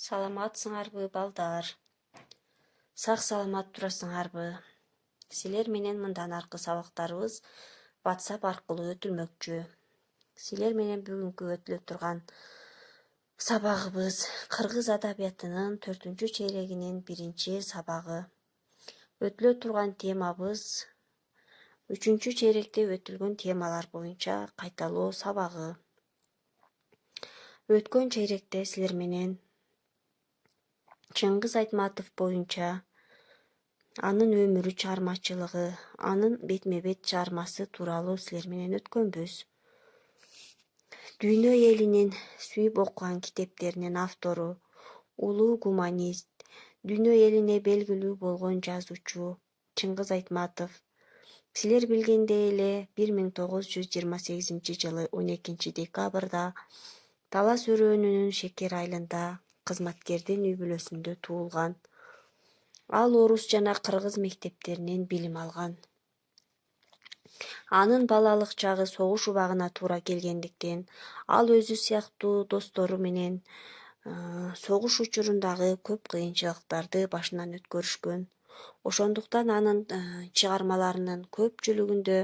Саламатсыңарбы, балдар? Сак-саламат турасыңарбы? Силер менен мындан аркы сабактарыбыз WhatsApp аркылуу өтүлмөкчү. Силер менен бүгүнкү өтүлө турган сабагыбыз кыргыз адабиятынын 4-чейрегинин 1-сабагы. Өтүлө турган темабыз 3-чейректе өтүлгөн темалар боюнча кайталоо сабагы. Өткөн чейректе силер менен Чыңгыз Айтматов боюнча анын өмүрү, чыгармачылыгы, анын бетме-бет чыгармасы тууралуу силер менен өткөнбүз. Дүйнө элинин сүйүп окуган китептеринин автору, улуу гуманист, дүйнө элине белгилүү болгон жазуучу Чыңгыз Айтматов силер билгендей эле 1928-жылы 12-декабрда Талас өрөөнүнүн Шекер айылында кызматкердин үй-бүлөсүндө туулган. Ал орус жана кыргыз мектептеринен билим алган. Анын балалык чагы согуш убагына туура келгендиктен, ал өзү сыяктуу достору менен согуш учурундагы көп кыйынчылыктарды башынан өткөрүшкөн. Ошондуктан анын чыгармаларынын көпчүлүгүндө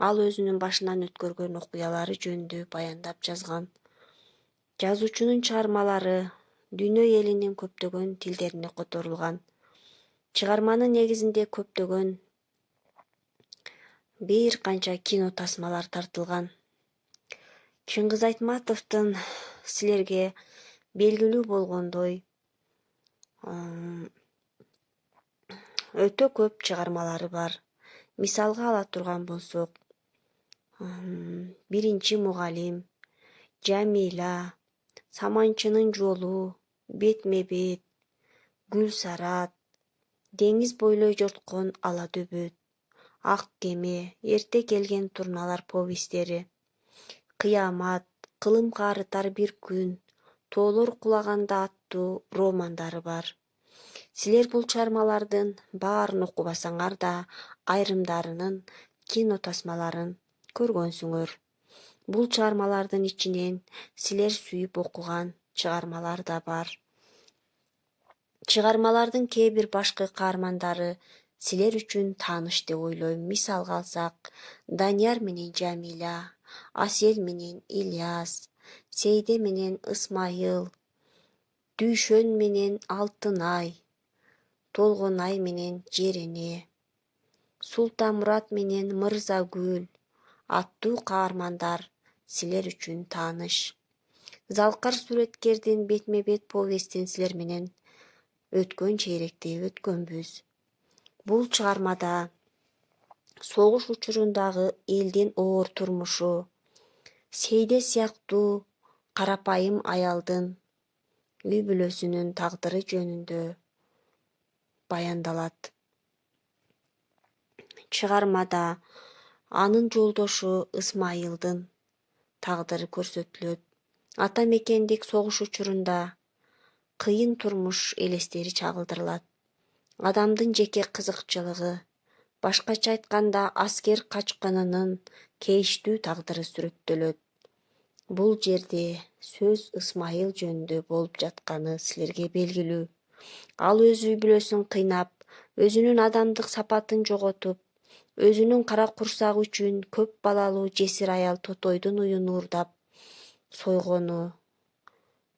ал өзүнүн башынан өткөргөн окуялары жөнүндө баяндап жазган. Жазуучунун чыгармалары дүйнө элинин көптөгөн тилдерине которулган. Чыгарманын негизинде көптөгөн бир канча кино тасмалар тартылган. Чыңгыз Айтматовдун силерге белгилүү болгондой өтө көп чыгармалары бар. Мисалга ала турган болсок, 1-мугалим, Жамиля, Саманчынын жолу, Бетме-бет, Гүлсарат, Деңиз бойлой жорткон ала дөбөт, Ак кеме, Эрте келген турналар повестери, Кыямат, Кылымга арытар бир күн, Тоолор кулаганда аттуу романдары бар. Силер бул чыгармалардын баарын окубасаңар да, айрымдарынын кино тасмаларын көргөнсүңөр. Бул чыгармалардын ичинен силер сүйүп окуган чыгармалар да бар. Чыгармалардын кээ бир башкы каармандары силер үчүн тааныш деп ойлойм. Мисалга алсак, Данияр менен Жамиля, Асел менен Ильяс, Сейде менен Ысмайыл, Дүйшөн менен Алтынай, Толгонай менен Жерене, Султанмурат менен Мырзагүл аттуу каармандар силер үчүн тааныш. Залкар сүрөткердин Бетме-бет повестин силер менен өткөн чейректе өткөнбүз. Бул чыгармада согуш учурундагы элдин оор турмушу, Сейде сыяктуу карапайым аялдын үй-бүлөсүнүн тагдыры жөнүндө баяндалат. Чыгармада анын жолдошу Ысмайылдын тагдыры көрсөтүлөт. Ата мекендик согуш учурунда кыйын турмуш элестери чагылдырылат. Адамдын жеке кызыкчылыгы, башкача айтканда аскер качкынынын кейиштүү тагдыры сүрөттөлөт. Бул жерде сөз Ысмайыл жөнүндө болуп жатканы силерге белгилүү. Ал өз үй-бүлөсүн кыйнап, өзүнүн адамдык сапатын жоготуп, өзүнүн кара курсагы үчүн көп балалуу жесир аял Тотойдун уюн уурдап сойгону.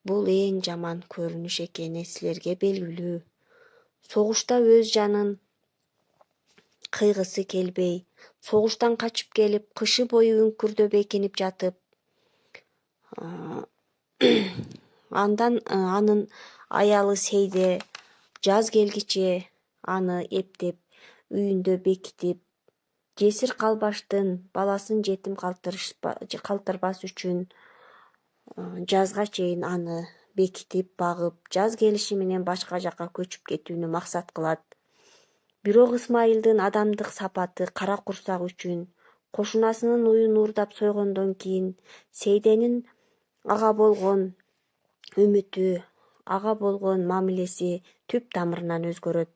Бул эң жаман көрүнүш экени силерге белгилүү. Согушта өз жанын кыйгысы келбей, согуштан качып келип, кышы бою үңкүрдө бекинип жатып, андан анын аялы Сейде жаз келгиче аны эптеп, үйүндө бекитип, жесир калбаштын баласын жетим калтырбас үчүн жазга чейин аны бекитип, багып, жаз келиши менен башка жакка көчүп кетүүнү максат кылат. Бирок Ысмайылдын адамдык сапаты кара курсак үчүн кошунасынын уюн уурдап сойгондон кийин Сейденин ага болгон үмүтү, ага болгон мамилеси түп тамырынан өзгөрөт.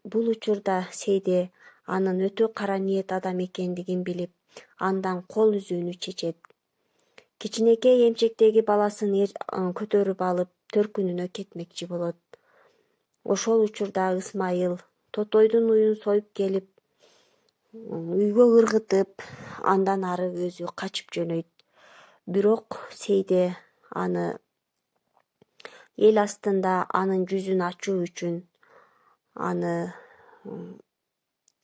Бул учурда Сейде анын өтө кара ниет адам экендигин билип, андан кол үзүүнү чечет. Кичинекей эмчектеги баласын көтөрүп алып төркүнүнө кетмекчи болот. Ошол учурда Ысмайыл Тотойдун уюн союп келип, үйгө ыргытып, андан ары өзү качып жөнөйт. Бирок Сейде аны эл астында анын жүзүн ачуу үчүн, аны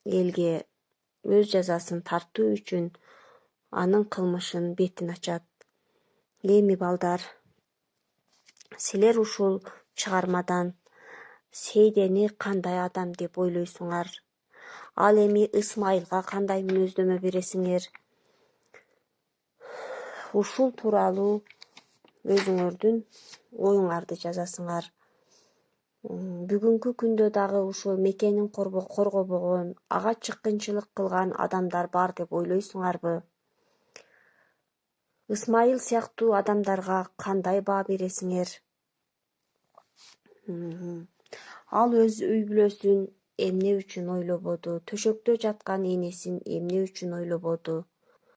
элге өз жазасын тартуу үчүн анын кылмышын бетин ачат. Эми балдар, силер ушул чыгармадан Сейдени кандай адам деп ойлойсуңар? Ал эми Ысмайылга кандай мүнөздөмө бересиңер? Ушул тууралуу өзүңөрдүн оюңарды жазасыңар. Бүгүнкү күндө дагы ушул мекенин коргобогон, ага чыккынчылык кылган адамдар бар деп ойлойсуңарбы? Ысмайыл сыяктуу адамдарга кандай баа бересиңер? Ал өз үй бүлөсүн эмне үчүн ойлободу? Төшөктө жаткан энесин эмне үчүн ойлободу?